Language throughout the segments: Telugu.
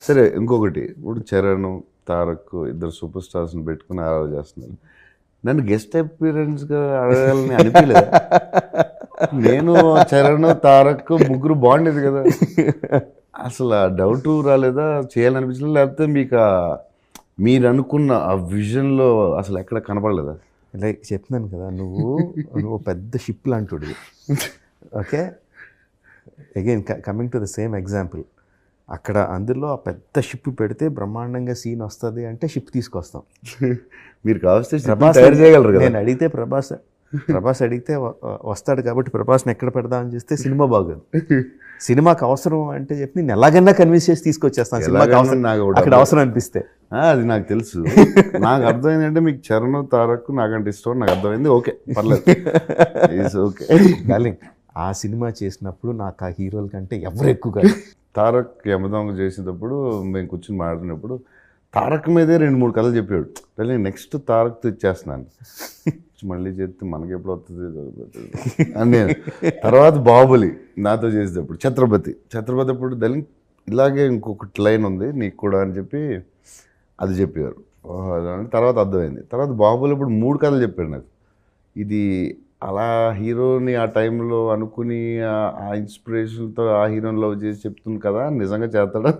సరే ఇంకొకటి ఇప్పుడు చరణ్, తారక్ ఇద్దరు సూపర్ స్టార్స్ని పెట్టుకుని అలా చేస్తున్నారు. నన్ను గెస్ట్ అపీరెన్స్గా అడగాలని అనిపించలేదు. నేను చరణ్, తారక్ ముగ్గురు బాగుండేది కదా. అసలు ఆ డౌట్ రాలేదా, చేయాలనిపించలేదు? లేకపోతే మీకు మీరు అనుకున్న ఆ విజన్లో అసలు ఎక్కడ కనపడలేదా? లైక్ చెప్తున్నాను కదా, నువ్వు పెద్ద షిప్ లాంటివి. Okay, again coming to the same example, అక్కడ అందులో ఆ పెద్ద షిప్ పెడితే బ్రహ్మాండంగా సీన్ వస్తుంది అంటే షిప్ తీసుకొస్తాం. మీరు కావస్తే ప్రభాస్ తయారు చేయగలరు కదా. నేను అడిగితే ప్రభాస్ అడిగితే వస్తాడు కాబట్టి ప్రభాస్ని ఎక్కడ పెడదామని చేస్తే సినిమా బాగోదు. సినిమాకి అవసరం అంటే చెప్పి నేను ఎలాగైనా కన్విన్స్ చేసి తీసుకొచ్చేస్తాను. సినిమాకి అవసరం, అక్కడ అవసరం అనిపిస్తే. అది నాకు తెలుసు. నాకు అర్థమైంది అంటే మీకు చరణ్, తారక్ నాకంటే ఇష్టం నాకు అర్థమైంది. ఓకే, పర్లేదు, ఓకే. డార్లింగ్, ఆ సినిమా చేసినప్పుడు నాకు ఆ హీరోల కంటే ఎవరు ఎక్కువ కాదు. తారక్ యమదొంగ చేసేటప్పుడు మేము కూర్చొని మాట్లాడినప్పుడు తారక్ మీదే 2-3 కథలు చెప్పాడు. నేను నెక్స్ట్ తారక్తో ఇచ్చేస్తున్నాను, మళ్ళీ చేస్తే మనకి ఎప్పుడు వస్తుంది అని నేను. తర్వాత బాహుబలి నాతో చేసేటప్పుడు ఛత్రపతి అప్పుడు దళింగ్ ఇలాగే ఇంకొకటి లైన్ ఉంది నీకు కూడా అని చెప్పి అది చెప్పారు. తర్వాత అర్థమైంది. తర్వాత బాహుబలి ఇప్పుడు 3 కథలు చెప్పాడు నాకు. ఇది అలా హీరోని ఆ టైంలో అనుకుని ఆ ఇన్స్పిరేషన్తో ఆ హీరోని లవ్ చేసి చెప్తుంది కదా, నిజంగా చేస్తాడా?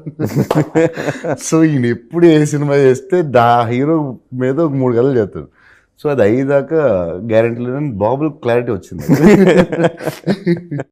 సో ఈయన ఎప్పుడు ఏ సినిమా చేస్తే హీరో మీద ఒక 3 కథలు చేస్తాడు. సో అది అయ్యేదాకా గ్యారెంటీ లేదని బాబులకు క్లారిటీ వచ్చింది.